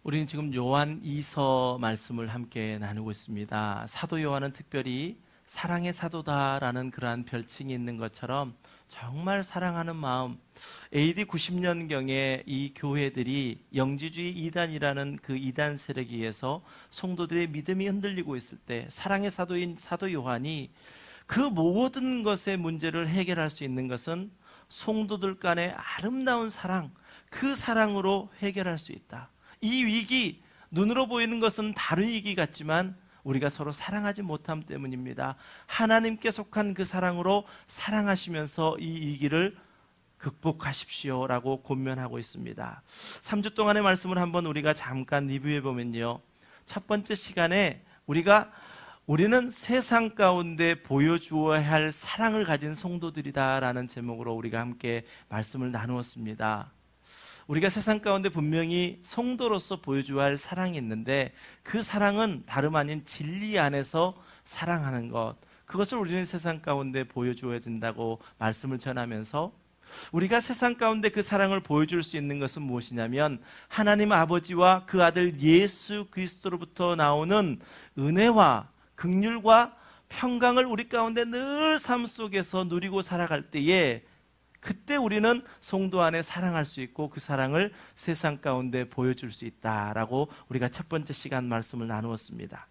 우리는 지금 요한 2서 말씀을 함께 나누고 있습니다. 사도 요한은 특별히 사랑의 사도다라는 그러한 별칭이 있는 것처럼 정말 사랑하는 마음, AD 90년경에 이 교회들이 영지주의 이단이라는 그 이단 세력에 의해서 성도들의 믿음이 흔들리고 있을 때 사랑의 사도인 사도 요한이 그 모든 것의 문제를 해결할 수 있는 것은 성도들 간의 아름다운 사랑, 그 사랑으로 해결할 수 있다. 이 위기, 눈으로 보이는 것은 다른 위기 같지만 우리가 서로 사랑하지 못함 때문입니다. 하나님께 속한 그 사랑으로 사랑하시면서 이 위기를 극복하십시오라고 권면하고 있습니다. 3주 동안의 말씀을 한번 우리가 잠깐 리뷰해 보면요, 첫 번째 시간에 우리는 세상 가운데 보여주어야 할 사랑을 가진 성도들이다라는 제목으로 우리가 함께 말씀을 나누었습니다. 우리가 세상 가운데 분명히 성도로서 보여줘야 할 사랑이 있는데 그 사랑은 다름 아닌 진리 안에서 사랑하는 것, 그것을 우리는 세상 가운데 보여줘야 된다고 말씀을 전하면서, 우리가 세상 가운데 그 사랑을 보여줄 수 있는 것은 무엇이냐면 하나님 아버지와 그 아들 예수 그리스도로부터 나오는 은혜와 긍휼과 평강을 우리 가운데 늘 삶 속에서 누리고 살아갈 때에, 그때 우리는 성도 안에 사랑할 수 있고 그 사랑을 세상 가운데 보여줄 수 있다라고 우리가 첫 번째 시간 말씀을 나누었습니다.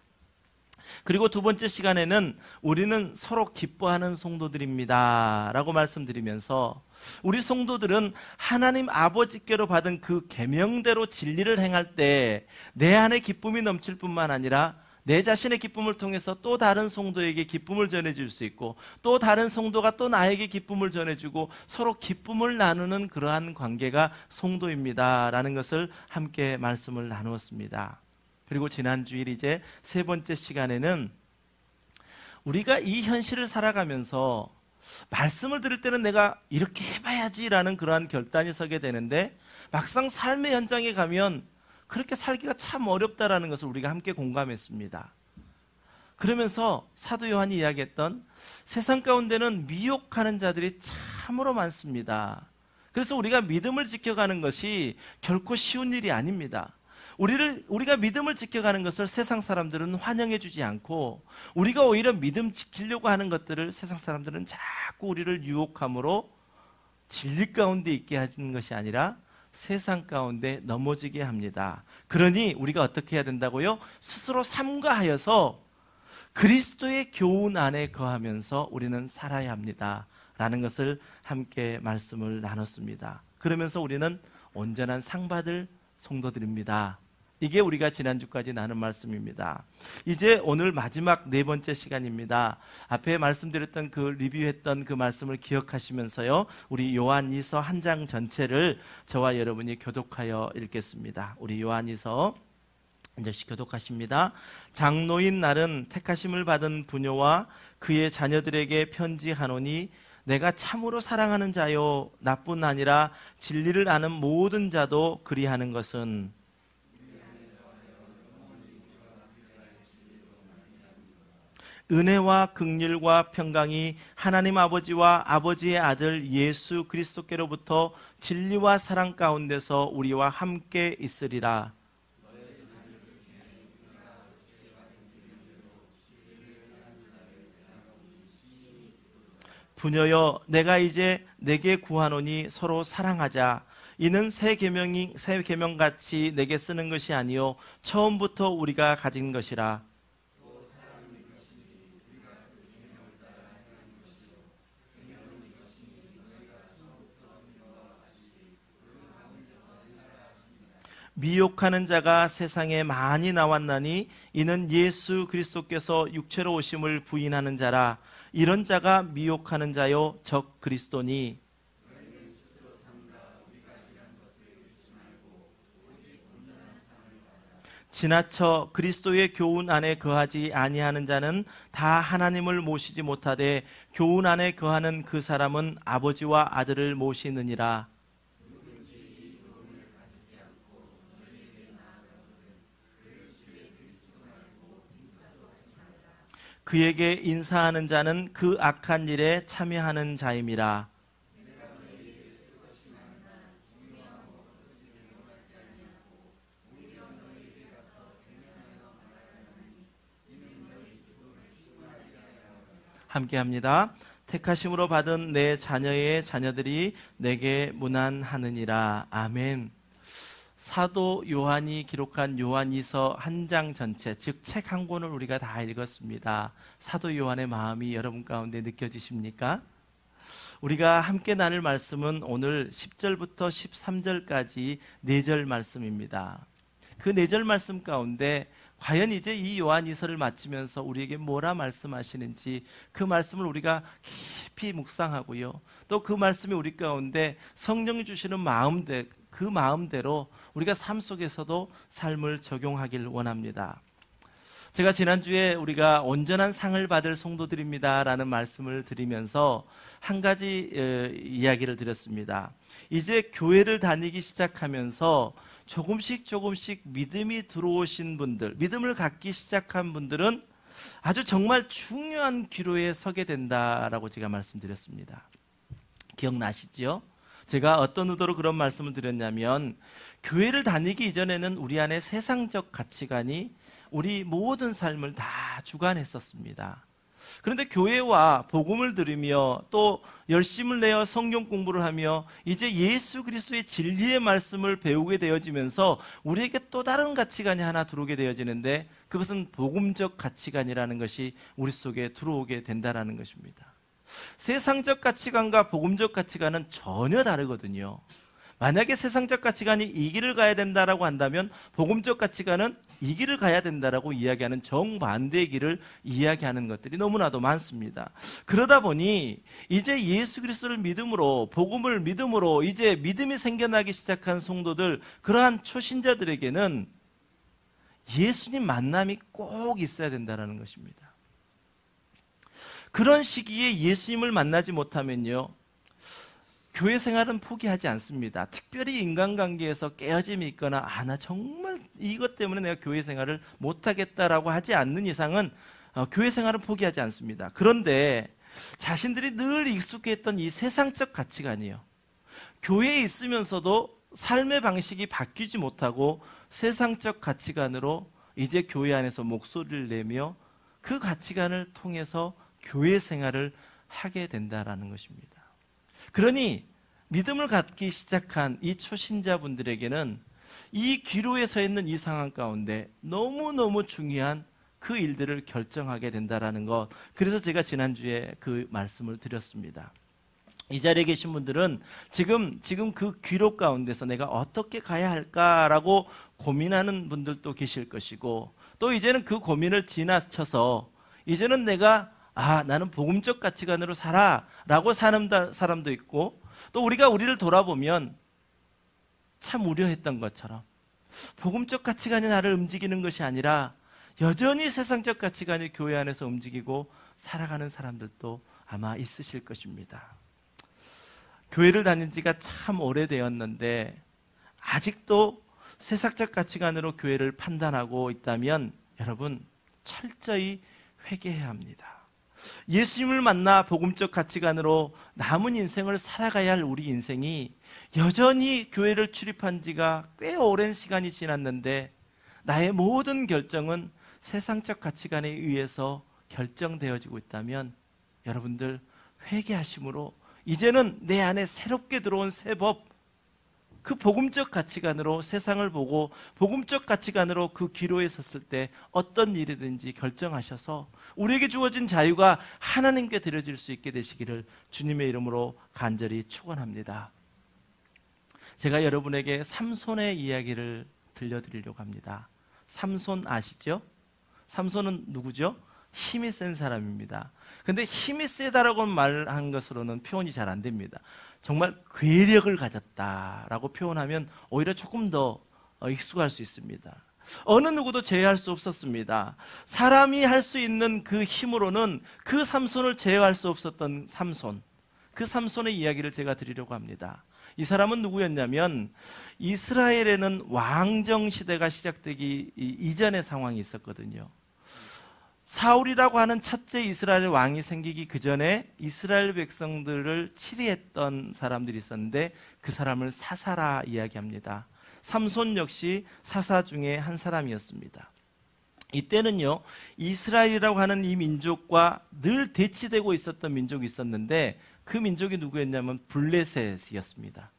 그리고 두 번째 시간에는 우리는 서로 기뻐하는 성도들입니다 라고 말씀드리면서, 우리 성도들은 하나님 아버지께로 받은 그 계명대로 진리를 행할 때 내 안에 기쁨이 넘칠 뿐만 아니라 내 자신의 기쁨을 통해서 또 다른 성도에게 기쁨을 전해줄 수 있고, 또 다른 성도가 또 나에게 기쁨을 전해주고 서로 기쁨을 나누는 그러한 관계가 성도입니다 라는 것을 함께 말씀을 나누었습니다. 그리고 지난 주일 이제 세 번째 시간에는 우리가 이 현실을 살아가면서 말씀을 들을 때는 내가 이렇게 해봐야지라는 그러한 결단이 서게 되는데 막상 삶의 현장에 가면 그렇게 살기가 참 어렵다라는 것을 우리가 함께 공감했습니다. 그러면서 사도 요한이 이야기했던 세상 가운데는 미혹하는 자들이 참으로 많습니다. 그래서 우리가 믿음을 지켜가는 것이 결코 쉬운 일이 아닙니다. 우리가 믿음을 지켜가는 것을 세상 사람들은 환영해 주지 않고, 우리가 오히려 믿음 지키려고 하는 것들을 세상 사람들은 자꾸 우리를 유혹함으로 진리 가운데 있게 하는 것이 아니라 세상 가운데 넘어지게 합니다. 그러니 우리가 어떻게 해야 된다고요? 스스로 삼가하여서 그리스도의 교훈 안에 거하면서 우리는 살아야 합니다 라는 것을 함께 말씀을 나눴습니다. 그러면서 우리는 온전한 상 받을 성도들입니다. 이게 우리가 지난주까지 나눈 말씀입니다. 이제 오늘 마지막 네 번째 시간입니다. 앞에 말씀드렸던 그 리뷰했던 그 말씀을 기억하시면서요, 우리 요한이서 한 장 전체를 저와 여러분이 교독하여 읽겠습니다. 우리 요한이서 한 절씩 교독하십니다. 장로인 날은 택하심을 받은 부녀와 그의 자녀들에게 편지하노니 내가 참으로 사랑하는 자요 나뿐 아니라 진리를 아는 모든 자도 그리하는 것은, 은혜와 긍휼과 평강이 하나님 아버지와 아버지의 아들 예수 그리스도께로부터 진리와 사랑 가운데서 우리와 함께 있으리라. 부녀여, 내가 이제 내게 구하노니 서로 사랑하자. 이는 새 계명같이 내게 쓰는 것이 아니요 처음부터 우리가 가진 것이라. 미혹하는 자가 세상에 많이 나왔나니 이는 예수 그리스도께서 육체로 오심을 부인하는 자라. 이런 자가 미혹하는 자요 적 그리스도니, 지나쳐 그리스도의 교훈 안에 거하지 아니하는 자는 다 하나님을 모시지 못하되 교훈 안에 거하는 그 사람은 아버지와 아들을 모시느니라. 그에게 인사하는 자는 그 악한 일에 참여하는 자임이라. 함께합니다. 택하심으로 받은 내 자녀의 자녀들이 내게 문안하느니라. 아멘. 사도 요한이 기록한 요한이서 한 장 전체, 즉 책 한 권을 우리가 다 읽었습니다. 사도 요한의 마음이 여러분 가운데 느껴지십니까? 우리가 함께 나눌 말씀은 오늘 10절부터 13절까지 4절 말씀입니다. 그 4절 말씀 가운데 과연 이제 이 요한이서를 마치면서 우리에게 뭐라 말씀하시는지 그 말씀을 우리가 깊이 묵상하고요. 또 그 말씀이 우리 가운데 성령이 주시는 그 마음대로 우리가 삶 속에서도 삶을 적용하길 원합니다. 제가 지난주에 우리가 온전한 상을 받을 성도들입니다 라는 말씀을 드리면서 한 가지 이야기를 드렸습니다. 이제 교회를 다니기 시작하면서 조금씩 믿음이 들어오신 분들, 믿음을 갖기 시작한 분들은 아주 정말 중요한 기로에 서게 된다라고 제가 말씀드렸습니다. 기억나시죠? 제가 어떤 의도로 그런 말씀을 드렸냐면 교회를 다니기 이전에는 우리 안에 세상적 가치관이 우리 모든 삶을 다 주관했었습니다. 그런데 교회와 복음을 들으며 또 열심을 내어 성경 공부를 하며 이제 예수 그리스도의 진리의 말씀을 배우게 되어지면서 우리에게 또 다른 가치관이 하나 들어오게 되어지는데 그것은 복음적 가치관이라는 것이 우리 속에 들어오게 된다는 것입니다. 세상적 가치관과 복음적 가치관은 전혀 다르거든요. 만약에 세상적 가치관이 이 길을 가야 된다라고 한다면 복음적 가치관은 이 길을 가야 된다라고 이야기하는 정반대의 길을 이야기하는 것들이 너무나도 많습니다. 그러다 보니 이제 예수 그리스도를 믿음으로 복음을 믿음으로 이제 믿음이 생겨나기 시작한 성도들, 그러한 초신자들에게는 예수님 만남이 꼭 있어야 된다는 것입니다. 그런 시기에 예수님을 만나지 못하면요, 교회 생활은 포기하지 않습니다. 특별히 인간관계에서 깨어짐이 있거나 나 정말 이것 때문에 내가 교회 생활을 못하겠다라고 하지 않는 이상은 교회 생활은 포기하지 않습니다. 그런데 자신들이 늘 익숙했던 이 세상적 가치관이요, 교회에 있으면서도 삶의 방식이 바뀌지 못하고 세상적 가치관으로 이제 교회 안에서 목소리를 내며 그 가치관을 통해서 교회 생활을 하게 된다라는 것입니다. 그러니 믿음을 갖기 시작한 이 초신자분들에게는 이 기로에 서 있는 이 상황 가운데 너무너무 중요한 그 일들을 결정하게 된다는 것, 그래서 제가 지난주에 그 말씀을 드렸습니다. 이 자리에 계신 분들은 지금 그 기로 가운데서 내가 어떻게 가야 할까라고 고민하는 분들도 계실 것이고, 또 이제는 그 고민을 지나쳐서 이제는 내가 나는 복음적 가치관으로 살아라고 사는 사람도 있고, 또 우리가 우리를 돌아보면 참 우려했던 것처럼 복음적 가치관이 나를 움직이는 것이 아니라 여전히 세상적 가치관이 교회 안에서 움직이고 살아가는 사람들도 아마 있으실 것입니다. 교회를 다닌 지가 참 오래되었는데 아직도 세상적 가치관으로 교회를 판단하고 있다면 여러분 철저히 회개해야 합니다. 예수님을 만나 복음적 가치관으로 남은 인생을 살아가야 할 우리 인생이 여전히 교회를 출입한 지가 꽤 오랜 시간이 지났는데 나의 모든 결정은 세상적 가치관에 의해서 결정되어지고 있다면 여러분들 회개하심으로 이제는 내 안에 새롭게 들어온 새 법, 그 복음적 가치관으로 세상을 보고 복음적 가치관으로 그 기로에 섰을 때 어떤 일이든지 결정하셔서 우리에게 주어진 자유가 하나님께 드려질 수 있게 되시기를 주님의 이름으로 간절히 축원합니다. 제가 여러분에게 삼손의 이야기를 들려드리려고 합니다. 삼손 아시죠? 삼손은 누구죠? 힘이 센 사람입니다. 근데 힘이 세다라고 말한 것으로는 표현이 잘 안 됩니다. 정말 괴력을 가졌다라고 표현하면 오히려 조금 더 익숙할 수 있습니다. 어느 누구도 제어할 수 없었습니다. 사람이 할 수 있는 그 힘으로는 그 삼손을 제어할 수 없었던 삼손, 그 삼손의 이야기를 제가 드리려고 합니다. 이 사람은 누구였냐면 이스라엘에는 왕정 시대가 시작되기 이전의 상황이 있었거든요. 사울이라고 하는 첫째 이스라엘 왕이 생기기 그 전에 이스라엘 백성들을 치리했던 사람들이 있었는데 그 사람을 사사라 이야기합니다. 삼손 역시 사사 중에 한 사람이었습니다. 이때는요, 이스라엘이라고 하는 이 민족과 늘 대치되고 있었던 민족이 있었는데 그 민족이 누구였냐면 블레셋이었습니다.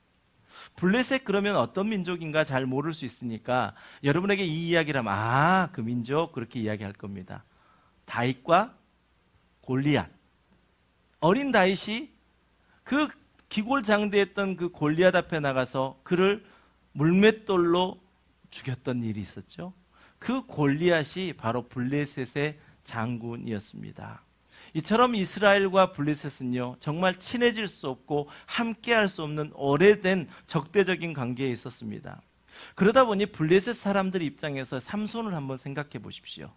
블레셋 그러면 어떤 민족인가 잘 모를 수 있으니까 여러분에게 이 이야기를 하면 그 민족 그렇게 이야기할 겁니다. 다윗과 골리앗. 어린 다윗이 그 기골장대했던 그 골리앗 앞에 나가서 그를 물맷돌로 죽였던 일이 있었죠. 그 골리앗이 바로 블레셋의 장군이었습니다. 이처럼 이스라엘과 블레셋은요, 정말 친해질 수 없고 함께할 수 없는 오래된 적대적인 관계에 있었습니다. 그러다 보니 블레셋 사람들 입장에서 삼손을 한번 생각해 보십시오.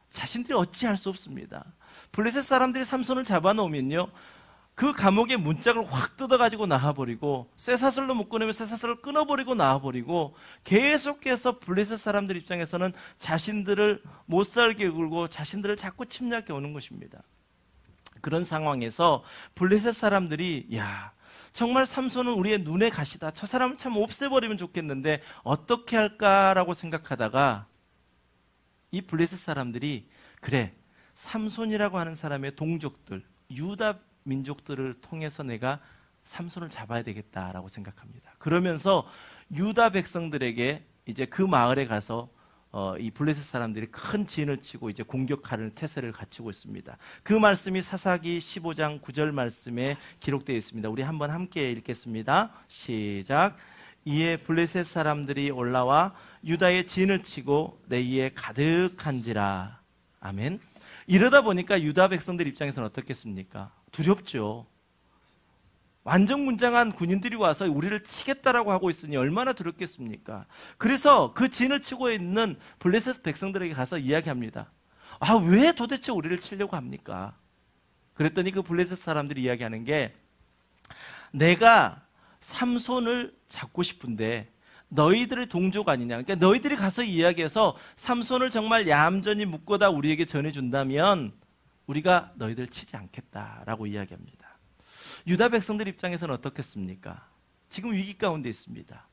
자신들이 어찌할 수 없습니다. 블레셋 사람들이 삼손을 잡아놓으면요, 그 감옥의 문짝을 확 뜯어가지고 나와버리고 쇠사슬로 묶어내면 쇠사슬을 끊어버리고 나와버리고 계속해서 블레셋 사람들 입장에서는 자신들을 못살게 굴고 자신들을 자꾸 침략해 오는 것입니다. 그런 상황에서 블레셋 사람들이 정말 삼손은 우리의 눈의 가시다. 저 사람을 참 없애버리면 좋겠는데 어떻게 할까라고 생각하다가 이 블레셋 사람들이 그래, 삼손이라고 하는 사람의 동족들 유다 민족들을 통해서 내가 삼손을 잡아야 되겠다라고 생각합니다. 그러면서 유다 백성들에게 이제 그 마을에 가서 이 블레셋 사람들이 큰 진을 치고 이제 공격하는 태세를 갖추고 있습니다. 그 말씀이 사사기 15장 9절 말씀에 기록되어 있습니다. 우리 한번 함께 읽겠습니다. 시작. 이에 블레셋 사람들이 올라와 유다의 진을 치고 레이에 가득한지라. 아멘. 이러다 보니까 유다 백성들 입장에서는 어떻겠습니까? 두렵죠. 완전문장한 군인들이 와서 우리를 치겠다라고 하고 있으니 얼마나 두렵겠습니까? 그래서 그 진을 치고 있는 블레셋 백성들에게 가서 이야기합니다. 왜 도대체 우리를 치려고 합니까? 그랬더니 그 블레셋 사람들이 이야기하는 게, 내가 삼손을 잡고 싶은데 너희들의 동족 아니냐. 그러니까 너희들이 가서 이야기해서 삼손을 정말 얌전히 묶어다 우리에게 전해준다면 우리가 너희들 치지 않겠다라고 이야기합니다. 유다 백성들 입장에서는 어떻겠습니까? 지금 위기 가운데 있습니다.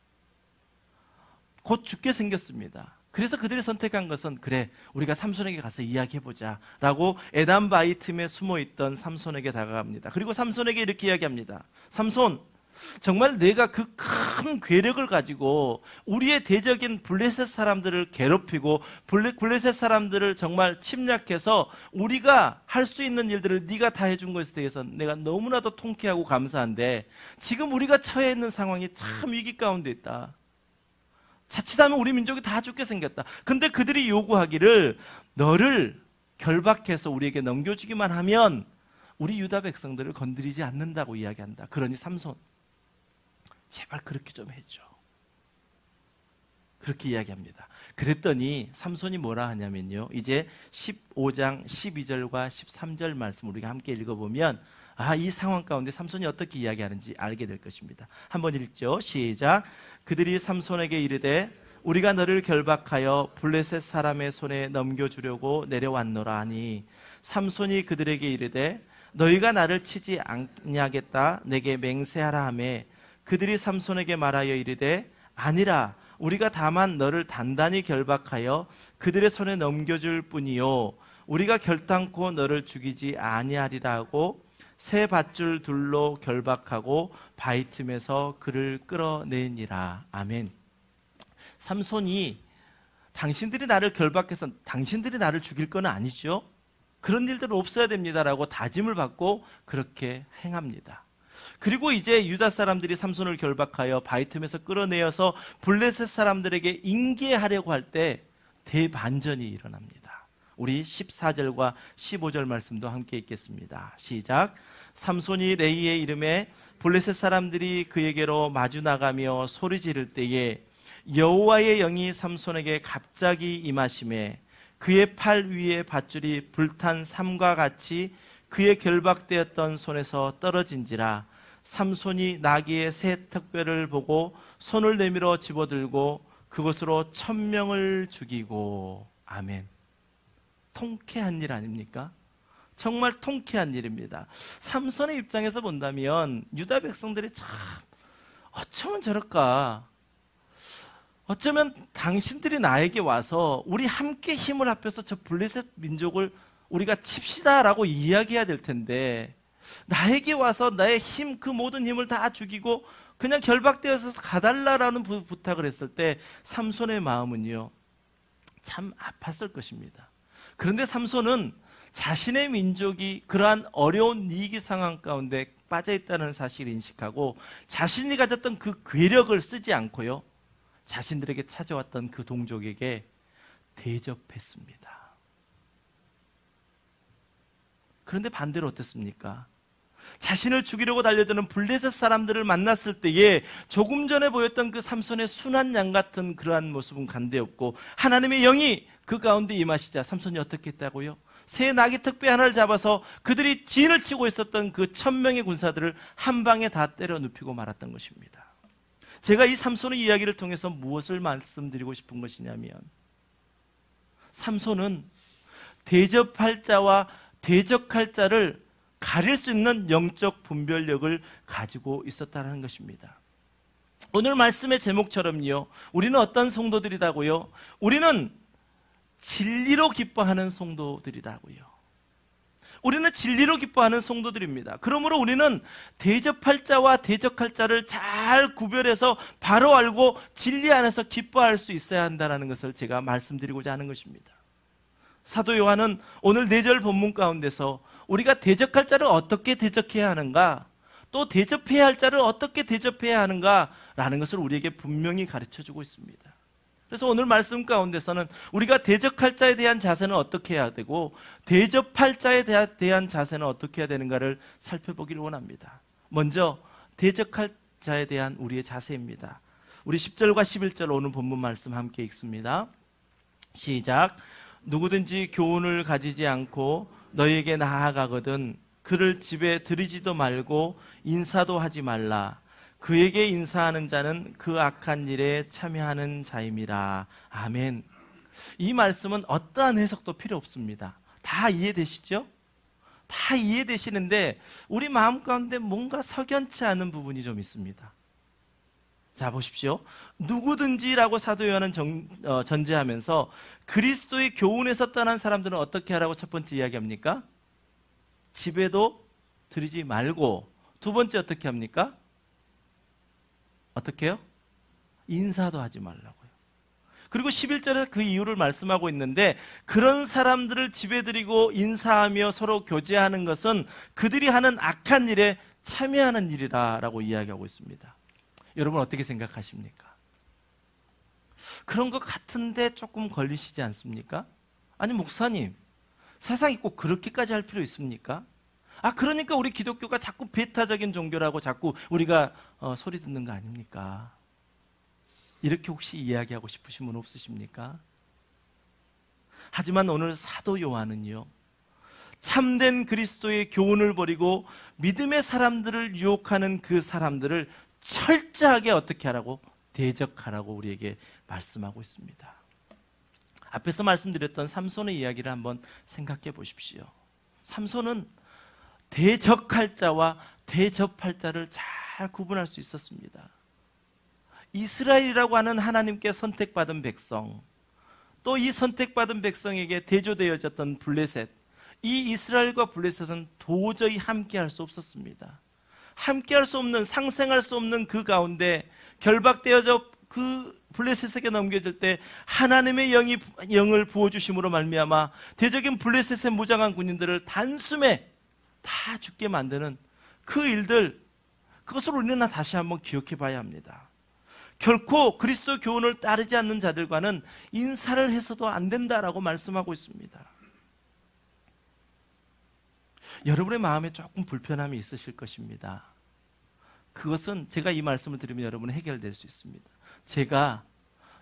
곧 죽게 생겼습니다. 그래서 그들이 선택한 것은 그래, 우리가 삼손에게 가서 이야기해보자 라고 에단 바위 틈에 숨어있던 삼손에게 다가갑니다. 그리고 삼손에게 이렇게 이야기합니다. 삼손, 정말 내가 그 큰 괴력을 가지고 우리의 대적인 블레셋 사람들을 괴롭히고 블레셋 사람들을 정말 침략해서 우리가 할 수 있는 일들을 네가 다 해준 것에 대해서 내가 너무나도 통쾌하고 감사한데 지금 우리가 처해 있는 상황이 참 위기 가운데 있다. 자칫하면 우리 민족이 다 죽게 생겼다. 근데 그들이 요구하기를 너를 결박해서 우리에게 넘겨주기만 하면 우리 유다 백성들을 건드리지 않는다고 이야기한다. 그러니 삼손, 제발 그렇게 좀 해줘. 그렇게 이야기합니다. 그랬더니 삼손이 뭐라 하냐면요, 이제 15장 12절과 13절 말씀 우리가 함께 읽어보면 이 상황 가운데 삼손이 어떻게 이야기하는지 알게 될 것입니다. 한번 읽죠. 시작. 그들이 삼손에게 이르되 우리가 너를 결박하여 블레셋 사람의 손에 넘겨주려고 내려왔노라 하니 삼손이 그들에게 이르되 너희가 나를 치지 아니하겠다 내게 맹세하라 하매 그들이 삼손에게 말하여 이르되 아니라 우리가 다만 너를 단단히 결박하여 그들의 손에 넘겨줄 뿐이요 우리가 결단코 너를 죽이지 아니하리라 하고 새 밧줄 둘로 결박하고 바위 틈에서 그를 끌어내니라. 아멘. 삼손이 당신들이 나를 결박해서 당신들이 나를 죽일 건 아니죠. 그런 일들은 없어야 됩니다라고 다짐을 받고 그렇게 행합니다. 그리고 이제 유다 사람들이 삼손을 결박하여 바위 틈에서 끌어내어서 블레셋 사람들에게 인계하려고 할 때 대반전이 일어납니다. 우리 14절과 15절 말씀도 함께 읽겠습니다. 시작. 삼손이 레이의 이름에 블레셋 사람들이 그에게로 마주 나가며 소리 지를 때에 여호와의 영이 삼손에게 갑자기 임하심에 그의 팔 위에 밧줄이 불탄 삼과 같이 그의 결박되었던 손에서 떨어진지라. 삼손이 나귀의 새 턱뼈를 보고 손을 내밀어 집어들고 그것으로 1000명을 죽이고. 아멘. 통쾌한 일 아닙니까? 정말 통쾌한 일입니다. 삼손의 입장에서 본다면 유다 백성들이 참 어쩌면 저럴까, 어쩌면 당신들이 나에게 와서 우리 함께 힘을 합해서 저 블레셋 민족을 우리가 칩시다라고 이야기해야 될 텐데, 나에게 와서 나의 힘, 그 모든 힘을 다 죽이고 그냥 결박되어서 가달라라는 부탁을 했을 때 삼손의 마음은요, 참 아팠을 것입니다. 그런데 삼손은 자신의 민족이 그러한 어려운 위기 상황 가운데 빠져있다는 사실을 인식하고 자신이 가졌던 그 괴력을 쓰지 않고요, 자신들에게 찾아왔던 그 동족에게 대접했습니다. 그런데 반대로 어땠습니까? 자신을 죽이려고 달려드는 블레셋 사람들을 만났을 때에 조금 전에 보였던 그 삼손의 순한 양 같은 그러한 모습은 간대없고, 하나님의 영이 그 가운데 임하시자 삼손이 어떻게 했다고요? 새 나귀 특배 하나를 잡아서 그들이 진을 치고 있었던 그 1000명의 군사들을 한 방에 다 때려 눕히고 말았던 것입니다. 제가 이 삼손의 이야기를 통해서 무엇을 말씀드리고 싶은 것이냐면, 삼손은 대접할 자와 대적할 자를 가릴 수 있는 영적 분별력을 가지고 있었다는 것입니다. 오늘 말씀의 제목처럼요, 우리는 어떤 성도들이다고요? 우리는 진리로 기뻐하는 성도들이라고요. 우리는 진리로 기뻐하는 성도들입니다. 그러므로 우리는 대접할 자와 대적할 자를 잘 구별해서 바로 알고 진리 안에서 기뻐할 수 있어야 한다는 것을 제가 말씀드리고자 하는 것입니다. 사도 요한은 오늘 4절 본문 가운데서 우리가 대적할 자를 어떻게 대적해야 하는가, 또 대접해야 할 자를 어떻게 대접해야 하는가라는 것을 우리에게 분명히 가르쳐주고 있습니다. 그래서 오늘 말씀 가운데서는 우리가 대적할 자에 대한 자세는 어떻게 해야 되고 대접할 자에 대한 자세는 어떻게 해야 되는가를 살펴보기를 원합니다. 먼저 대적할 자에 대한 우리의 자세입니다. 우리 10절과 11절 오늘 본문 말씀 함께 읽습니다. 시작. 누구든지 교훈을 가지지 않고 너희에게 나아가거든 그를 집에 들이지도 말고 인사도 하지 말라. 그에게 인사하는 자는 그 악한 일에 참여하는 자임이라. 아멘. 이 말씀은 어떠한 해석도 필요 없습니다. 다 이해되시죠? 다 이해되시는데 우리 마음 가운데 뭔가 석연치 않은 부분이 좀 있습니다. 자, 보십시오. 누구든지라고 사도 요한은 전제하면서 그리스도의 교훈에서 떠난 사람들은 어떻게 하라고 첫 번째 이야기합니까? 집에도 들이지 말고, 두 번째 어떻게 합니까? 어떻게 해요? 인사도 하지 말라고요. 그리고 11절에서 그 이유를 말씀하고 있는데, 그런 사람들을 집에 들이고 인사하며 서로 교제하는 것은 그들이 하는 악한 일에 참여하는 일이라고 이야기하고 있습니다. 여러분 어떻게 생각하십니까? 그런 것 같은데 조금 걸리시지 않습니까? 아니 목사님, 세상이 꼭 그렇게까지 할 필요 있습니까? 그러니까 우리 기독교가 자꾸 배타적인 종교라고 자꾸 우리가 소리 듣는 거 아닙니까? 이렇게 혹시 이야기하고 싶으신 분 없으십니까? 하지만 오늘 사도 요한은요, 참된 그리스도의 교훈을 버리고 믿음의 사람들을 유혹하는 그 사람들을 철저하게 어떻게 하라고? 대적하라고 우리에게 말씀하고 있습니다. 앞에서 말씀드렸던 삼손의 이야기를 한번 생각해 보십시오. 삼손은 대적할 자와 대접할 자를 잘 구분할 수 있었습니다. 이스라엘이라고 하는 하나님께 선택받은 백성, 또 이 선택받은 백성에게 대조되어졌던 블레셋, 이 이스라엘과 블레셋은 도저히 함께할 수 없었습니다. 함께할 수 없는, 상생할 수 없는 그 가운데 결박되어져 그 블레셋에게 넘겨질 때 하나님의 영을 부어주심으로 말미암아 대적인 블레셋의 무장한 군인들을 단숨에 다 죽게 만드는 그 일들, 그것을 우리는 다시 한번 기억해 봐야 합니다. 결코 그리스도 교훈을 따르지 않는 자들과는 인사를 해서도 안 된다라고 말씀하고 있습니다. 여러분의 마음에 조금 불편함이 있으실 것입니다. 그것은 제가 이 말씀을 드리면 여러분은 해결될 수 있습니다. 제가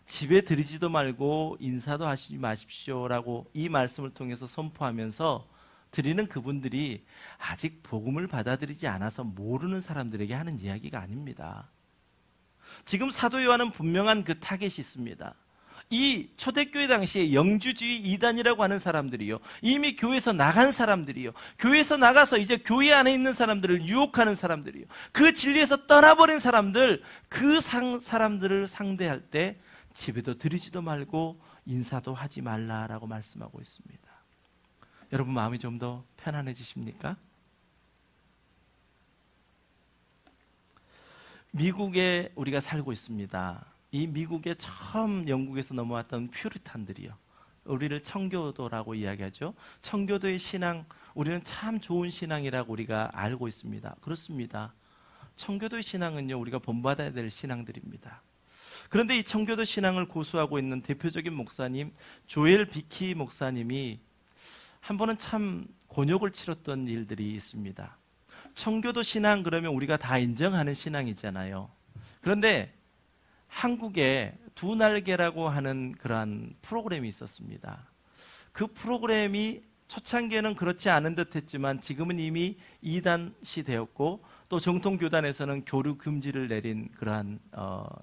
집에 들이지도 말고 인사도 하시지 마십시오라고 이 말씀을 통해서 선포하면서 드리는 그분들이 아직 복음을 받아들이지 않아서 모르는 사람들에게 하는 이야기가 아닙니다. 지금 사도 요한은 분명한 그 타겟이 있습니다. 이 초대교회 당시에 영주주의 이단이라고 하는 사람들이요, 이미 교회에서 나간 사람들이요, 교회에서 나가서 이제 교회 안에 있는 사람들을 유혹하는 사람들이요, 그 진리에서 떠나버린 사람들, 그 사람들을 상대할 때 집에도 들이지도 말고 인사도 하지 말라라고 말씀하고 있습니다. 여러분 마음이 좀 더 편안해지십니까? 미국에 우리가 살고 있습니다. 이 미국에 처음 영국에서 넘어왔던 퓨리탄들이요, 우리를 청교도라고 이야기하죠. 청교도의 신앙, 우리는 참 좋은 신앙이라고 우리가 알고 있습니다. 그렇습니다. 청교도의 신앙은요, 우리가 본받아야 될 신앙들입니다. 그런데 이 청교도 신앙을 고수하고 있는 대표적인 목사님 조엘 비키 목사님이 한 번은 참 곤욕을 치렀던 일들이 있습니다. 청교도 신앙 그러면 우리가 다 인정하는 신앙이잖아요. 그런데 한국에 두 날개라고 하는 그러한 프로그램이 있었습니다. 그 프로그램이 초창기에는 그렇지 않은 듯 했지만 지금은 이미 이단시 되었고 또 정통교단에서는 교류 금지를 내린 그러한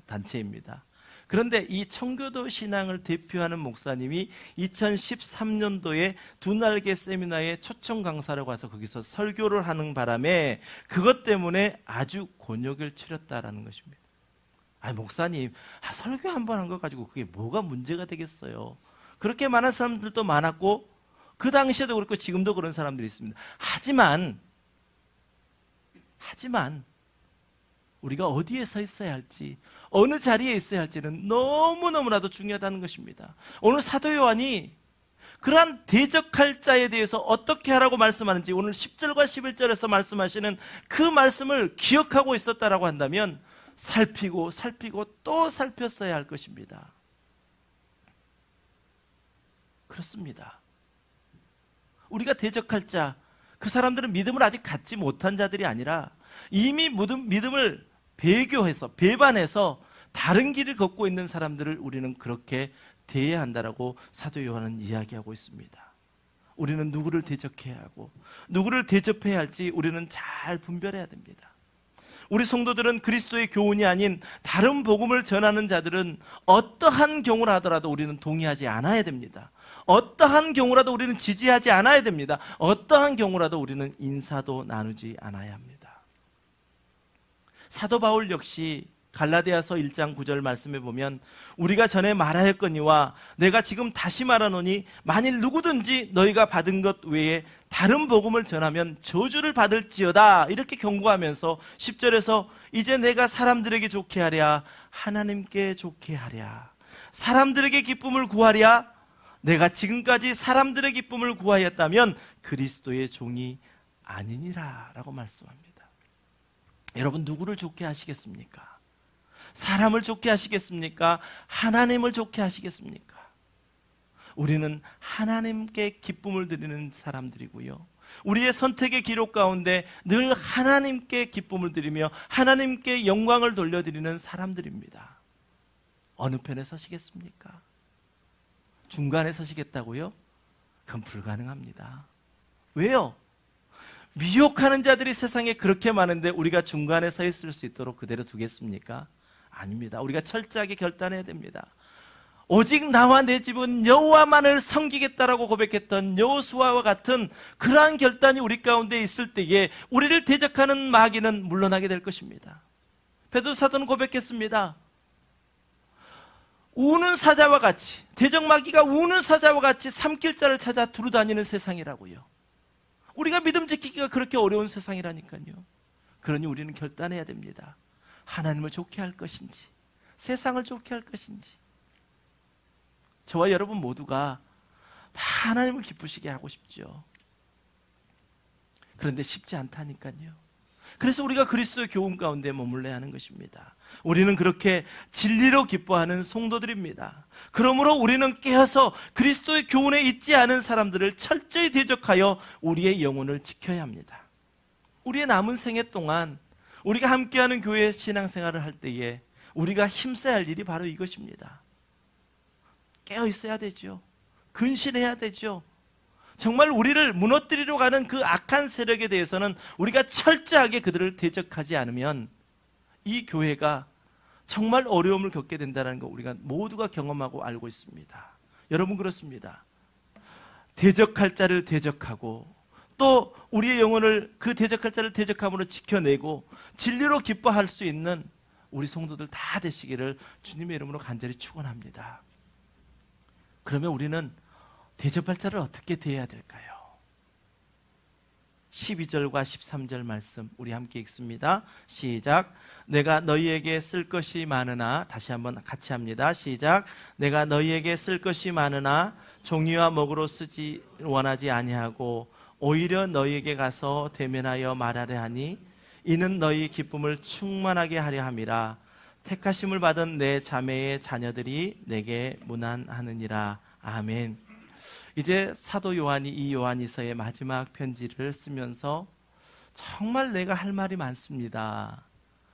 단체입니다. 그런데 이 청교도 신앙을 대표하는 목사님이 2013년도에 두 날개 세미나에 초청 강사로 가서 거기서 설교를 하는 바람에 그것 때문에 아주 곤욕을 치렀다라는 것입니다. 아니 목사님, 설교 한 번 한 거 가지고 그게 뭐가 문제가 되겠어요? 그렇게 많은 사람들도 많았고 그 당시에도 그렇고 지금도 그런 사람들이 있습니다. 하지만 우리가 어디에 서 있어야 할지, 어느 자리에 있어야 할지는 너무너무나도 중요하다는 것입니다. 오늘 사도 요한이 그러한 대적할 자에 대해서 어떻게 하라고 말씀하는지 오늘 10절과 11절에서 말씀하시는 그 말씀을 기억하고 있었다라고 한다면 살피고 또 살폈어야 할 것입니다. 그렇습니다. 우리가 대적할 자, 그 사람들은 믿음을 아직 갖지 못한 자들이 아니라 이미 믿음을 배반해서 다른 길을 걷고 있는 사람들을 우리는 그렇게 대해야 한다라고 사도 요한은 이야기하고 있습니다. 우리는 누구를 대적해야 하고 누구를 대접해야 할지 우리는 잘 분별해야 됩니다. 우리 성도들은 그리스도의 교훈이 아닌 다른 복음을 전하는 자들은 어떠한 경우라 하더라도 우리는 동의하지 않아야 됩니다. 어떠한 경우라도 우리는 지지하지 않아야 됩니다. 어떠한 경우라도 우리는 인사도 나누지 않아야 합니다. 사도 바울 역시 갈라디아서 1장 9절 말씀에 보면 우리가 전에 말하였거니와 내가 지금 다시 말하노니 만일 누구든지 너희가 받은 것 외에 다른 복음을 전하면 저주를 받을지어다 이렇게 경고하면서 10절에서 이제 내가 사람들에게 좋게 하랴 하나님께 좋게 하랴 사람들에게 기쁨을 구하랴 내가 지금까지 사람들의 기쁨을 구하였다면 그리스도의 종이 아니니라 라고 말씀합니다. 여러분 누구를 좋게 하시겠습니까? 사람을 좋게 하시겠습니까? 하나님을 좋게 하시겠습니까? 우리는 하나님께 기쁨을 드리는 사람들이고요, 우리의 선택의 기록 가운데 늘 하나님께 기쁨을 드리며 하나님께 영광을 돌려드리는 사람들입니다. 어느 편에 서시겠습니까? 중간에 서시겠다고요? 그건 불가능합니다. 왜요? 미혹하는 자들이 세상에 그렇게 많은데 우리가 중간에 서 있을 수 있도록 그대로 두겠습니까? 아닙니다. 우리가 철저하게 결단해야 됩니다. 오직 나와 내 집은 여호와만을 섬기겠다라고 고백했던 여호수아와 같은 그러한 결단이 우리 가운데 있을 때에 우리를 대적하는 마귀는 물러나게 될 것입니다. 베드로 사도는 고백했습니다. 우는 사자와 같이, 대적 마귀가 우는 사자와 같이 삼킬자를 찾아 두루다니는 세상이라고요. 우리가 믿음 지키기가 그렇게 어려운 세상이라니까요. 그러니 우리는 결단해야 됩니다. 하나님을 좋게 할 것인지 세상을 좋게 할 것인지. 저와 여러분 모두가 다 하나님을 기쁘시게 하고 싶죠. 그런데 쉽지 않다니까요. 그래서 우리가 그리스도의 교훈 가운데 머물러야 하는 것입니다. 우리는 그렇게 진리로 기뻐하는 성도들입니다. 그러므로 우리는 깨어서 그리스도의 교훈에 있지 않은 사람들을 철저히 대적하여 우리의 영혼을 지켜야 합니다. 우리의 남은 생애 동안 우리가 함께하는 교회 신앙생활을 할 때에 우리가 힘써야 할 일이 바로 이것입니다. 깨어 있어야 되죠. 근신해야 되죠. 정말 우리를 무너뜨리러 가는 그 악한 세력에 대해서는 우리가 철저하게 그들을 대적하지 않으면 이 교회가 정말 어려움을 겪게 된다는 거 우리가 모두가 경험하고 알고 있습니다. 여러분 그렇습니다. 대적할 자를 대적하고 또 우리의 영혼을 그 대적할 자를 대적함으로 지켜내고 진리로 기뻐할 수 있는 우리 성도들 다 되시기를 주님의 이름으로 간절히 축원합니다. 그러면 우리는 대접할 자를 어떻게 대해야 될까요? 12절과 13절 말씀 우리 함께 읽습니다. 시작. 내가 너희에게 쓸 것이 많으나, 다시 한번 같이 합니다. 시작. 내가 너희에게 쓸 것이 많으나 종이와 먹으로 쓰지 원하지 아니하고 오히려 너희에게 가서 대면하여 말하려 하니 이는 너희 기쁨을 충만하게 하려 함이라. 택하심을 받은 내 자매의 자녀들이 내게 문안하느니라. 아멘. 이제 사도 요한이 이 요한이서의 마지막 편지를 쓰면서 정말 내가 할 말이 많습니다.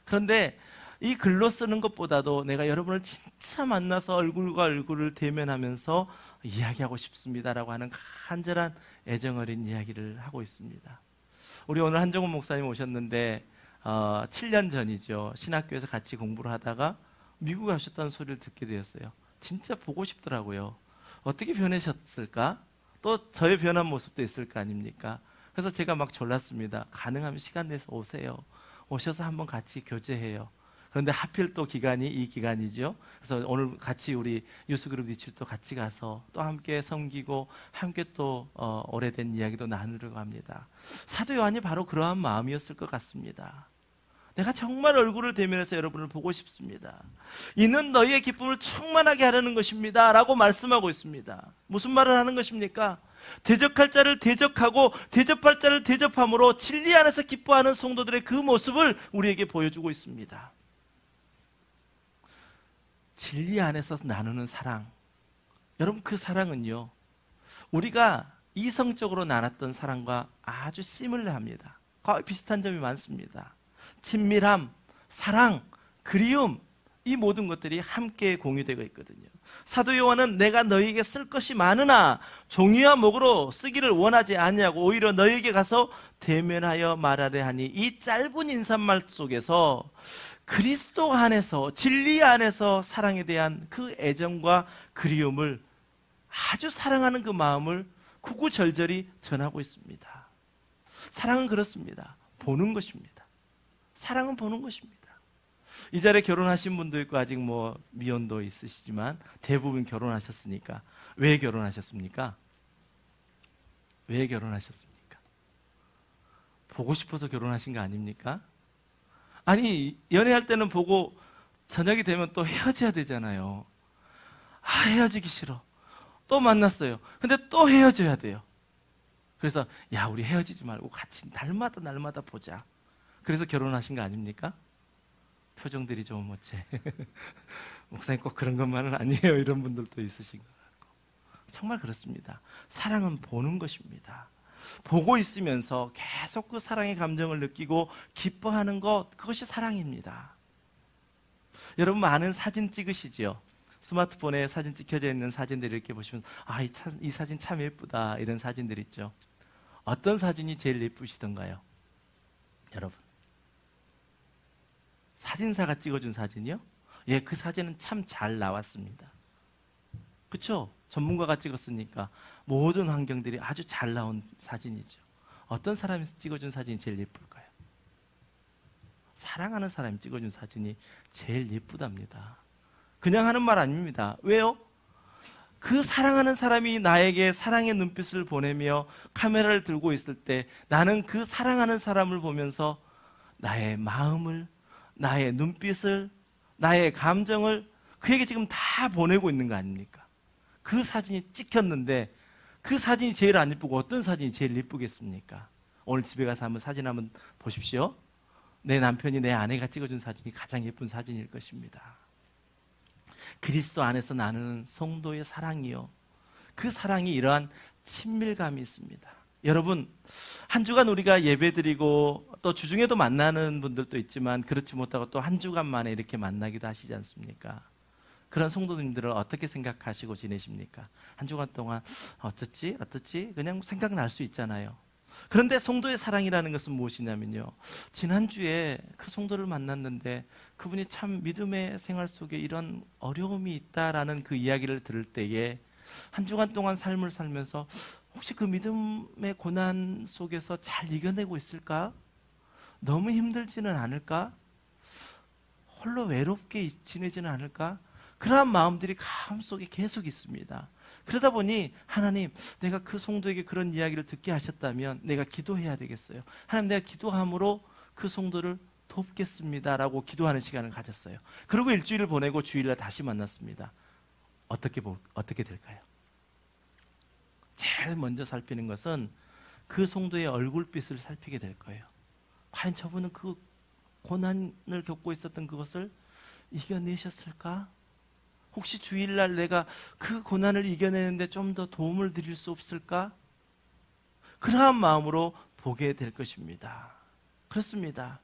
그런데 이 글로 쓰는 것보다도 내가 여러분을 진짜 만나서 얼굴과 얼굴을 대면하면서 이야기하고 싶습니다라고 하는 간절한 애정어린 이야기를 하고 있습니다. 우리 오늘 한정훈 목사님 오셨는데 7년 전이죠. 신학교에서 같이 공부를 하다가 미국 가셨다는 소리를 듣게 되었어요. 진짜 보고 싶더라고요. 어떻게 변하셨을까? 또 저의 변한 모습도 있을 거 아닙니까? 그래서 제가 막 졸랐습니다. 가능하면 시간 내서 오세요. 오셔서 한번 같이 교제해요. 그런데 하필 또 기간이 이 기간이죠. 그래서 오늘 같이 우리 유스그룹 리출도 같이 가서 또 함께 섬기고 함께 또 오래된 이야기도 나누려고 합니다. 사도 요한이 바로 그러한 마음이었을 것 같습니다. 내가 정말 얼굴을 대면해서 여러분을 보고 싶습니다. 이는 너희의 기쁨을 충만하게 하려는 것입니다 라고 말씀하고 있습니다. 무슨 말을 하는 것입니까? 대적할 자를 대적하고 대접할 자를 대접함으로 진리 안에서 기뻐하는 성도들의 그 모습을 우리에게 보여주고 있습니다. 진리 안에서 나누는 사랑, 여러분 그 사랑은요 우리가 이성적으로 나눴던 사랑과 아주 시밀러합니다. 거의 비슷한 점이 많습니다. 친밀함, 사랑, 그리움, 이 모든 것들이 함께 공유되고 있거든요. 사도 요한은 내가 너희에게 쓸 것이 많으나 종이와 목으로 쓰기를 원하지 아니하고 오히려 너희에게 가서 대면하여 말하려 하니, 이 짧은 인사말 속에서 그리스도 안에서 진리 안에서 사랑에 대한 그 애정과 그리움을, 아주 사랑하는 그 마음을 구구절절히 전하고 있습니다. 사랑은 그렇습니다. 보는 것입니다. 사랑은 보는 것입니다. 이 자리에 결혼하신 분도 있고 아직 뭐 미혼도 있으시지만 대부분 결혼하셨으니까, 왜 결혼하셨습니까? 왜 결혼하셨습니까? 보고 싶어서 결혼하신 거 아닙니까? 아니, 연애할 때는 보고 저녁이 되면 또 헤어져야 되잖아요. 헤어지기 싫어. 또 만났어요. 근데 또 헤어져야 돼요. 그래서 야, 우리 헤어지지 말고 같이 날마다 보자. 그래서 결혼하신 거 아닙니까? 표정들이 좀 어째 목사님 꼭 그런 것만은 아니에요, 이런 분들도 있으신 것 같고. 정말 그렇습니다. 사랑은 보는 것입니다. 보고 있으면서 계속 그 사랑의 감정을 느끼고 기뻐하는 것, 그것이 사랑입니다. 여러분 많은 사진 찍으시죠? 스마트폰에 사진 찍혀져 있는 사진들 이렇게 보시면 이 사진 참 예쁘다, 이런 사진들 있죠. 어떤 사진이 제일 예쁘시던가요? 여러분, 사진사가 찍어준 사진이요? 예, 그 사진은 참 잘 나왔습니다. 그렇죠? 전문가가 찍었으니까 모든 환경들이 아주 잘 나온 사진이죠. 어떤 사람이 찍어준 사진이 제일 예쁠까요? 사랑하는 사람이 찍어준 사진이 제일 예쁘답니다. 그냥 하는 말 아닙니다. 왜요? 그 사랑하는 사람이 나에게 사랑의 눈빛을 보내며 카메라를 들고 있을 때 나는 그 사랑하는 사람을 보면서 나의 마음을, 나의 눈빛을, 나의 감정을 그에게 지금 다 보내고 있는 거 아닙니까? 그 사진이 찍혔는데 그 사진이 제일 안 예쁘고 어떤 사진이 제일 예쁘겠습니까? 오늘 집에 가서 한번 사진 한번 보십시오. 내 남편이, 내 아내가 찍어준 사진이 가장 예쁜 사진일 것입니다. 그리스도 안에서 나누는 성도의 사랑이요, 그 사랑이 이러한 친밀감이 있습니다. 여러분, 한 주간 우리가 예배드리고 또 주중에도 만나는 분들도 있지만 그렇지 못하고 또 한 주간 만에 이렇게 만나기도 하시지 않습니까? 그런 성도님들을 어떻게 생각하시고 지내십니까? 한 주간 동안 어떻지? 그냥 생각날 수 있잖아요. 그런데 성도의 사랑이라는 것은 무엇이냐면요, 지난주에 그 성도를 만났는데 그분이 참 믿음의 생활 속에 이런 어려움이 있다라는 그 이야기를 들을 때에 한 주간 동안 삶을 살면서 혹시 그 믿음의 고난 속에서 잘 이겨내고 있을까? 너무 힘들지는 않을까? 홀로 외롭게 지내지는 않을까? 그러한 마음들이 마음속에 계속 있습니다. 그러다 보니 하나님, 내가 그 성도에게 그런 이야기를 듣게 하셨다면 내가 기도해야 되겠어요. 하나님, 내가 기도함으로 그 성도를 돕겠습니다 라고 기도하는 시간을 가졌어요. 그리고 일주일을 보내고 주일날 다시 만났습니다. 어떻게 될까요? 제일 먼저 살피는 것은 그 성도의 얼굴빛을 살피게 될 거예요. 과연 저분은 그 고난을 겪고 있었던 그것을 이겨내셨을까? 혹시 주일날 내가 그 고난을 이겨내는데 좀 더 도움을 드릴 수 없을까? 그러한 마음으로 보게 될 것입니다. 그렇습니다.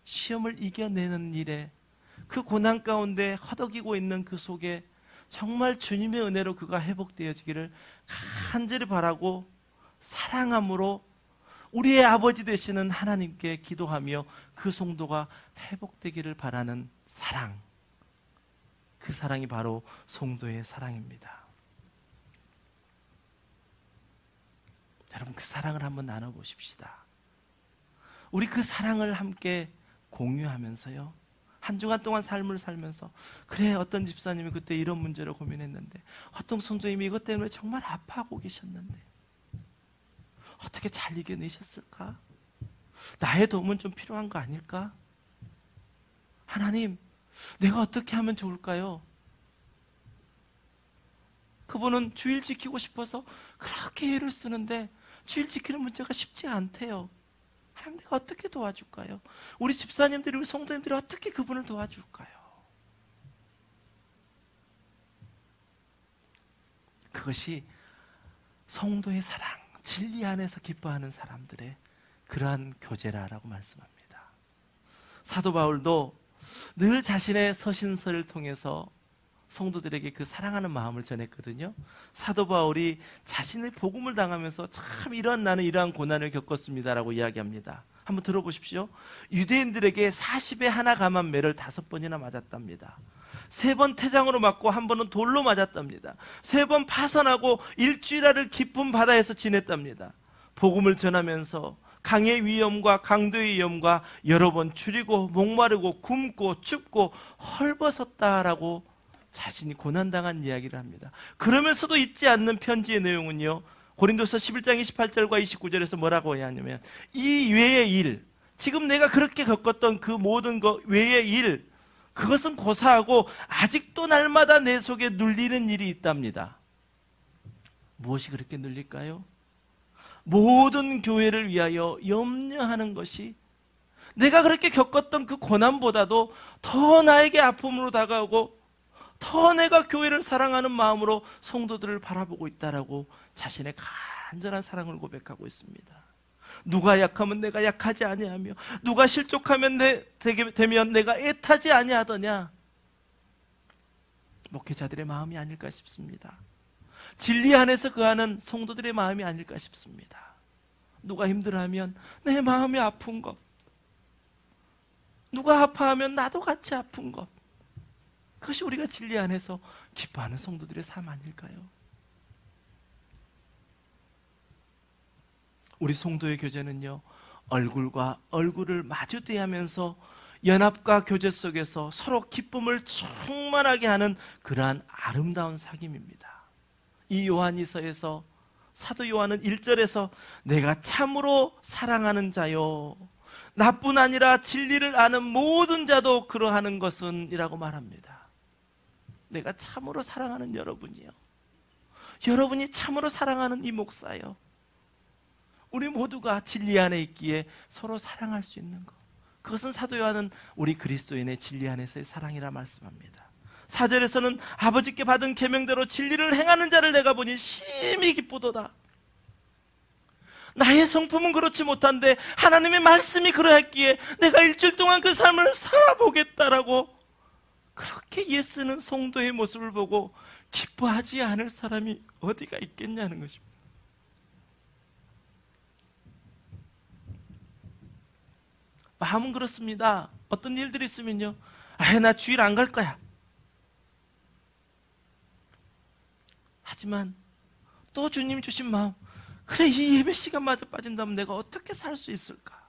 시험을 이겨내는 일에, 그 고난 가운데 허덕이고 있는 그 속에 정말 주님의 은혜로 그가 회복되어지기를 간절히 바라고 사랑함으로 우리의 아버지 되시는 하나님께 기도하며 그 성도가 회복되기를 바라는 사랑, 그 사랑이 바로 성도의 사랑입니다. 여러분, 그 사랑을 한번 나눠보십시다. 우리 그 사랑을 함께 공유하면서요, 한 주간 동안 삶을 살면서, 그래, 어떤 집사님이 그때 이런 문제로 고민했는데, 어떤 성도님이 이것 때문에 정말 아파하고 계셨는데 어떻게 잘 이겨내셨을까? 나의 도움은 좀 필요한 거 아닐까? 하나님, 내가 어떻게 하면 좋을까요? 그분은 주일 지키고 싶어서 그렇게 애를 쓰는데 주일 지키는 문제가 쉽지 않대요. 하나님, 내가 어떻게 도와줄까요? 우리 집사님들이, 우리 성도님들이 어떻게 그분을 도와줄까요? 그것이 성도의 사랑, 진리 안에서 기뻐하는 사람들의 그러한 교제라라고 말씀합니다. 사도 바울도 늘 자신의 서신서를 통해서 성도들에게 그 사랑하는 마음을 전했거든요. 사도 바울이 자신의 복음을 당하면서 참 나는 이러한 고난을 겪었습니다라고 이야기합니다. 한번 들어보십시오. 유대인들에게 40에 하나 감한 매를 5번이나 맞았답니다. 3번 태장으로 맞고 1번은 돌로 맞았답니다. 3번 파선하고 일주일을 깊은 바다에서 지냈답니다. 복음을 전하면서 강의 위험과 강도의 위험과 여러 번 줄이고 목마르고 굶고 춥고 헐벗었다라고 자신이 고난당한 이야기를 합니다. 그러면서도 잊지 않는 편지의 내용은요, 고린도서 11장 28절과 29절에서 뭐라고 해야 하냐면, 이 외의 일, 지금 내가 그렇게 겪었던 그 모든 것 외의 일, 그것은 고사하고 아직도 날마다 내 속에 눌리는 일이 있답니다. 무엇이 그렇게 눌릴까요? 모든 교회를 위하여 염려하는 것이, 내가 그렇게 겪었던 그 고난보다도 더 나에게 아픔으로 다가오고 더 내가 교회를 사랑하는 마음으로 성도들을 바라보고 있다라고 자신의 간절한 사랑을 고백하고 있습니다. 누가 약하면 내가 약하지 아니하며 누가 실족하면 되면 내가 애타지 아니하더냐. 목회자들의 마음이 아닐까 싶습니다. 진리 안에서 거하는 성도들의 마음이 아닐까 싶습니다. 누가 힘들어하면 내 마음이 아픈 것, 누가 아파하면 나도 같이 아픈 것, 그것이 우리가 진리 안에서 기뻐하는 성도들의 삶 아닐까요? 우리 성도의 교제는요, 얼굴과 얼굴을 마주 대하면서 연합과 교제 속에서 서로 기쁨을 충만하게 하는 그러한 아름다운 사귐입니다. 이 요한이서에서 사도 요한은 1절에서 내가 참으로 사랑하는 자요, 나뿐 아니라 진리를 아는 모든 자도 그러하는 것은 이라고 말합니다. 내가 참으로 사랑하는 여러분이요, 여러분이 참으로 사랑하는 이 목사요, 우리 모두가 진리 안에 있기에 서로 사랑할 수 있는 것, 그것은 사도 요한은 우리 그리스도인의 진리 안에서의 사랑이라 말씀합니다. 4절에서는 아버지께 받은 계명대로 진리를 행하는 자를 내가 보니 심히 기쁘도다. 나의 성품은 그렇지 못한데 하나님의 말씀이 그러했기에 내가 일주일 동안 그 삶을 살아보겠다라고 그렇게 예쓰는 성도의 모습을 보고 기뻐하지 않을 사람이 어디가 있겠냐는 것입니다. 마음은 그렇습니다. 어떤 일들이 있으면요, 나 주일 안 갈 거야. 하지만 또 주님 주신 마음, 그래, 이 예배 시간마저 빠진다면 내가 어떻게 살 수 있을까?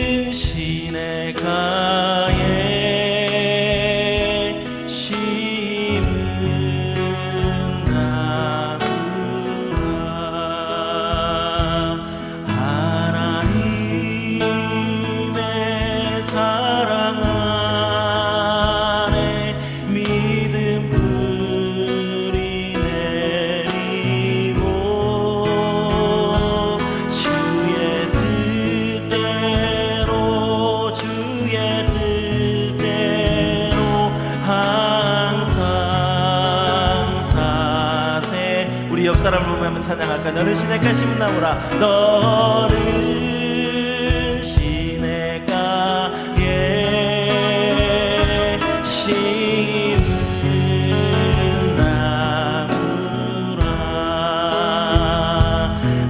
사람을 보며 한번 찬양할까? 너는 시냇가 심나무라. 너는 시냇가에 심은 나무라.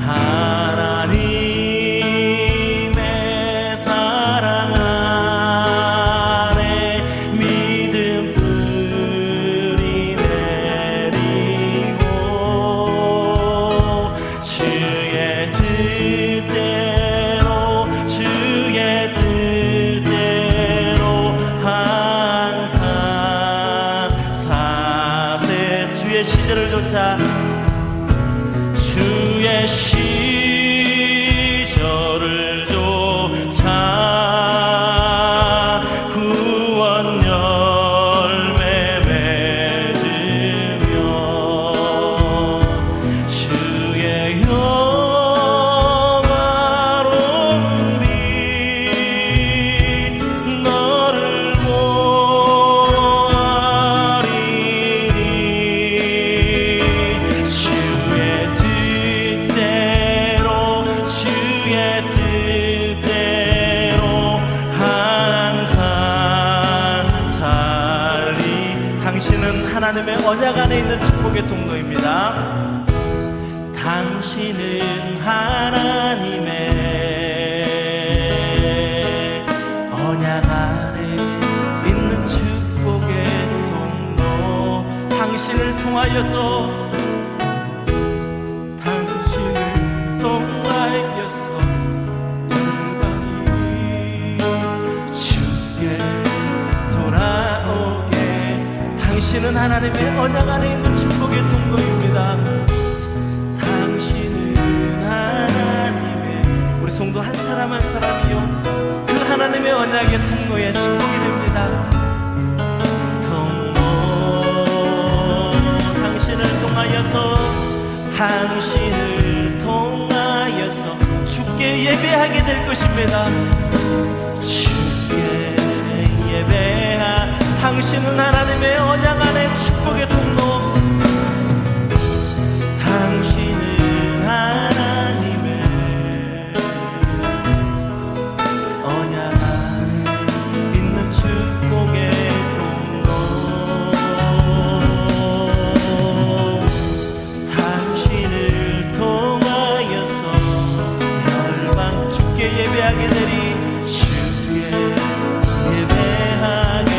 하나님의 사랑 안에 믿음 뿌리 내리고 주의 뜻대로 항상 사세. 주의 시절을 쫓아 주의 시절을 쫓아 구원 열매 맺으며 주의 영화로운 빛 너를 보아리니 주의 뜻대로 항상 살리. 당신은 하나님의 언약 안에 있는 축복의 통로입니다. 당신은 하나님의 언약 안에 있는 축복의 통로. 당신을 통하여서 주께 돌아오게. 당신은 하나님의 언약 안에 있는 축복의 통로입니다. 당신은 하나님의, 우리 성도 한 사람 한 사람이요 그 하나님의 언약의 통로에 축복이 됩니다. 통로. 당신을 통하여서 주께 예배하게 될 것입니다. 주께 예배하. 당신은 하나님의 언약 안에 축복의 통로. 당신은 하나님의 언약 안에 있는 축복의 통로. 당신을 통하여서 열방 주께 예배하게 되리. 주께 예배하게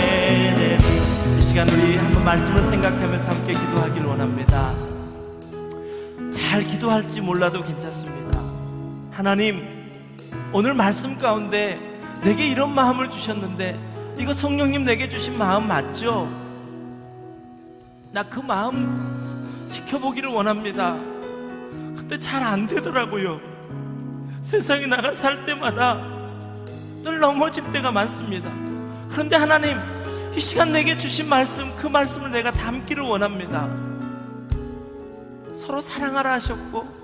되리. 이 시간 우리 한번 말씀을 생각하면서 함께 기도하기를 원합니다. 잘 기도할지 몰라도 괜찮습니다. 하나님, 오늘 말씀 가운데 내게 이런 마음을 주셨는데 이거 성령님 내게 주신 마음 맞죠? 나 그 마음 지켜보기를 원합니다. 근데 잘 안 되더라고요. 세상에 나가 살 때마다 늘 넘어질 때가 많습니다. 그런데 하나님, 이 시간 내게 주신 말씀, 그 말씀을 내가 담기를 원합니다. 서로 사랑하라 하셨고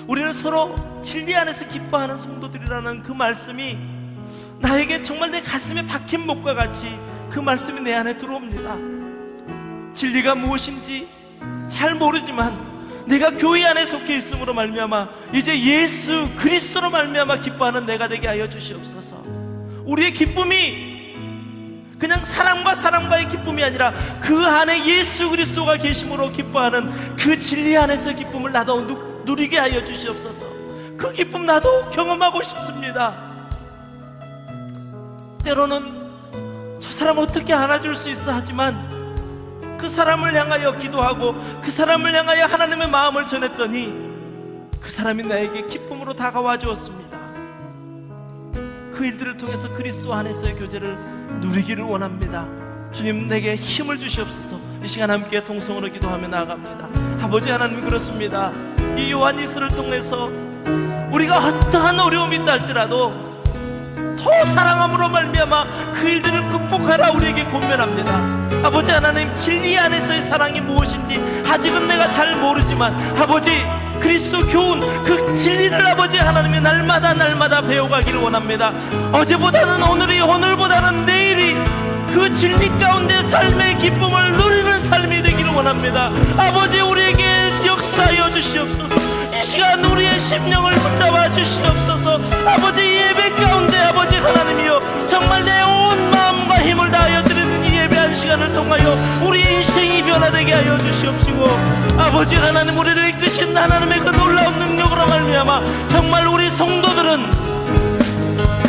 우리는 서로 진리 안에서 기뻐하는 성도들이라는 그 말씀이 나에게 정말 내 가슴에 박힌 목과 같이 그 말씀이 내 안에 들어옵니다. 진리가 무엇인지 잘 모르지만 내가 교회 안에 속해 있음으로 말미암아 이제 예수 그리스도로 말미암아 기뻐하는 내가 되게 하여 주시옵소서. 우리의 기쁨이 그냥 사람과의 기쁨이 아니라 그 안에 예수 그리스도가 계심으로 기뻐하는 그 진리 안에서 기쁨을 나도 누리게 하여 주시옵소서. 그 기쁨 나도 경험하고 싶습니다. 때로는 저 사람 어떻게 안아줄 수 있어 하지만 그 사람을 향하여 기도하고 그 사람을 향하여 하나님의 마음을 전했더니 그 사람이 나에게 기쁨으로 다가와 주었습니다. 그 일들을 통해서 그리스도 안에서의 교제를 누리기를 원합니다. 주님, 내게 힘을 주시옵소서. 이 시간 함께 동성으로 기도하며 나아갑니다. 아버지 하나님, 그렇습니다. 이 요한일서를 통해서 우리가 어떠한 어려움이 있다 할지라도 더 사랑함으로 말미암아 그 일들을 극복하라 우리에게 권면합니다. 아버지 하나님, 진리 안에서의 사랑이 무엇인지 아직은 내가 잘 모르지만 아버지 그리스도 교훈 그 진리를 아버지 하나님이 날마다 배워가기를 원합니다. 어제보다는 오늘이, 오늘보다는 내일이 그 진리 가운데 삶의 기쁨을 누리는 삶이 되기를 원합니다. 아버지, 우리에게 역사하여 주시옵소서. 이 시간 우리의 심령을 붙잡아 주시옵소서. 아버지, 예배 가운데 아버지 하나님이여, 정말 내 온 마음과 힘을 다하여 드리는 이 예배한 시간을 통하여 우리의 인생이 변화되게 하여 주시옵시고, 아버지 하나님, 우리를 이끄신 하나님의 그 놀라운 능력으로 말미암아 정말 우리 성도들은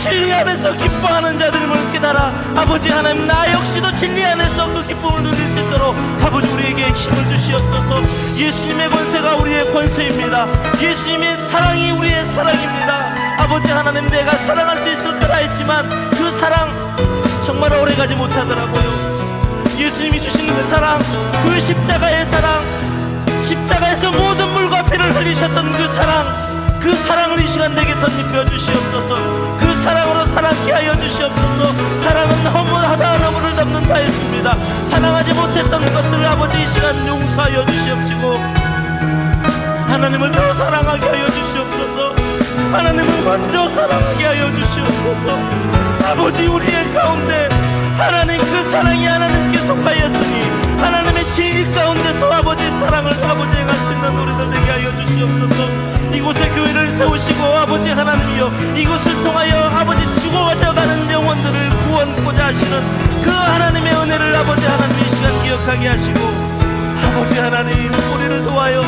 진리 안에서 기뻐하는 자들임을 깨달아 아버지 하나님, 나 역시도 진리 안에서 그 기쁨을 누릴 수 있도록 아버지 우리에게 힘을 주시옵소서. 예수님의 권세가 우리의 권세입니다. 예수님의 사랑이 우리의 사랑입니다. 아버지 하나님, 내가 사랑할 수 있을 거라 했지만 그 사랑 정말 오래가지 못하더라고요. 예수님이 주신 그 사랑, 그 십자가의 사랑, 십자가에서 모든 물과 피를 흘리셨던 그 사랑, 그 사랑을 이 시간 내게 덧입혀 주시옵소서. 그 사랑으로 사랑케 하여 주시옵소서. 사랑은 허물하다 너무를 덮는다 했습니다. 사랑하지 못했던 것들을 아버지 이 시간 용서하여 주시옵시고, 하나님을 더 사랑하게 하여 주시옵소서. 하나님을 먼저 사랑하게 하여 주시옵소서. 아버지, 우리의 가운데 하나님 그 사랑이 하나님께 속하였으니 하나님의 진리 가운데서 아버지 사랑을 아버지 행할 수 있는 우리들 되게 하여 주시옵소서. 이곳에 교회를 세우시고 아버지 하나님이여, 이곳을 통하여 아버지 죽어가져가는 영혼들을 구원코자 하시는 그 하나님의 은혜를 아버지 하나님 이 시간 기억하게 하시고, 아버지 하나님, 우리를 도와요.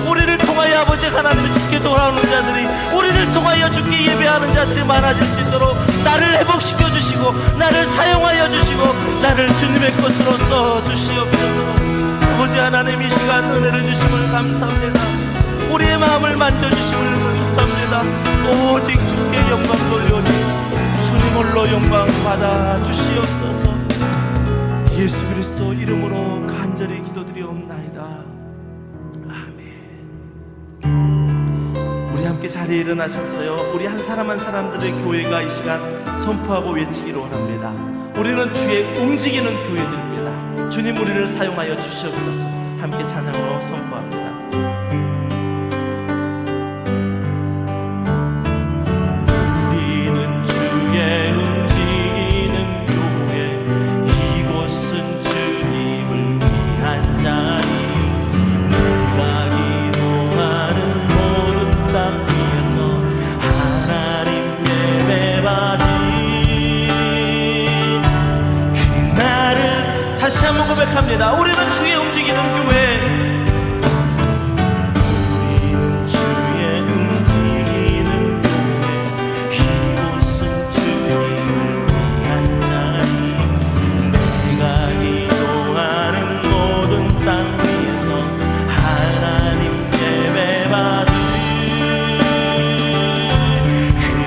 우리를 통하여 아버지 하나님의 주께 돌아오는 자들이, 우리를 통하여 주께 예배하는 자들이 많아질 수 있도록 나를 회복시켜 주시고, 나를 사용하여 주시고, 나를 주님의 것으로 써주시옵소서. 아버지 하나님, 이 시간 은혜를 주심을 감사합니다. 우리의 마음을 만져주심을 감사합니다. 오직 주께 영광 돌려오니 주님 홀로 영광 받아 주시옵소서. 예수 그리스도 이름으로 간절히 기도드리옵나이다. 아멘. 우리 함께 자리에 일어나셔서요, 우리 한 사람 한 사람들의 교회가 이 시간 선포하고 외치기를 원합니다. 우리는 주의 움직이는 교회들입니다. 주님, 우리를 사용하여 주시옵소서. 함께 찬양으로 선포합니다. 다시 한번 고백합니다. 우리는 주의 움직이는 교회. 우리는 주의 움직이는 교회. 이곳은 주님을 위한 자리. 내가 기도하는 모든 땅 위에서 하나님 예배받으리.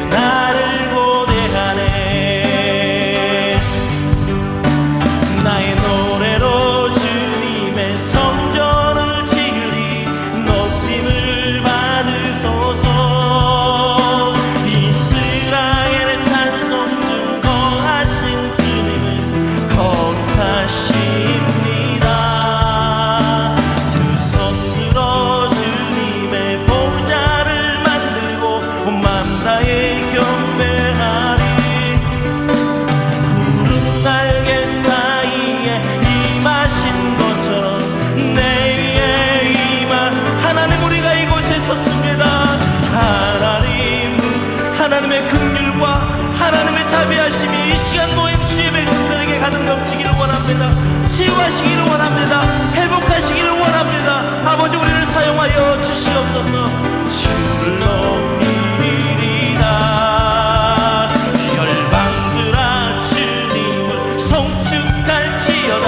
그날을 고대하네. 나의 노래로 주님의 성전을 지으리. 높임을 받으소서. 이스라엘의 찬송 중 거하신 주님은 거룩하십니다. 두 손 들어 주님의 보좌를 만들고 온 마음 다해 경배하리. 푸른 날개 사이에 임하신 것처럼 내 위에 임한 하나님, 우리가 이곳에 섰습니다. 하나님의 긍휼과 하나님의 자비하심이 이 시간 모인 주의 백성들에게 가득 넘치기를 원합니다. 치유하시기를 원합니다. 회복하시기를 원합니다. 아버지, 우리를 사용하여 주시옵소서. 주를 높이리라. 열방들아 주님을 송축할지어다.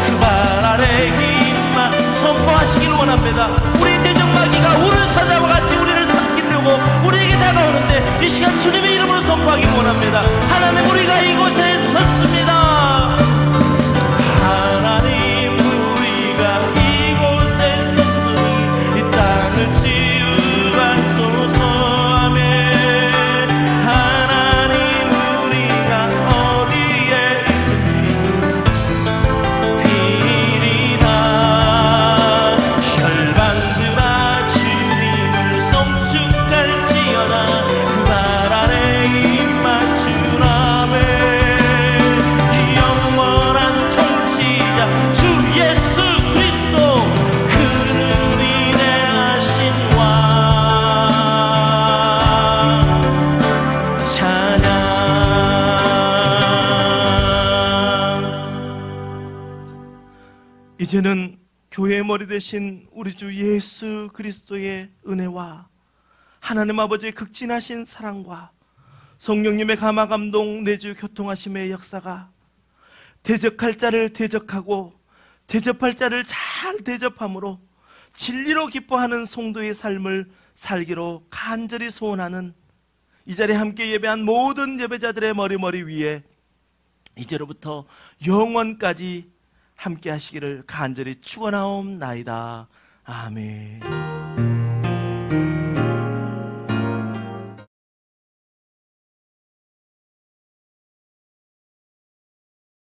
그 발 아래 힘만 선포하시기를 원합니다. 우리 대적마귀가 우를 사자와 같이 우리를 삼키려고 우리에게 다가오는데 이 시간 주님의 이름으로 선포하기를 원합니다. 하나님, 우리가 이곳에 섰습니다. 하나님, 우리가 이곳에 섰으니 이 땅을 치유하소서. 아멘. 하나님, 우리가 어디에 있으리이다. 혈방들아 주님을 송축할지어다. 그 발 아래 입맞추라매. 영원한 통치자 주 예수 그리스도 이제는 교회의 머리 되신 우리 주 예수 그리스도의 은혜와 하나님 아버지의 극진하신 사랑과 성령님의 감화 감동 내주 교통하심의 역사가 대적할 자를 대적하고 대접할 자를 잘 대접함으로 진리로 기뻐하는 성도의 삶을 살기로 간절히 소원하는 이 자리에 함께 예배한 모든 예배자들의 머리 위에 이제로부터 영원까지 함께 하시기를 간절히 축원하옵나이다. 아멘.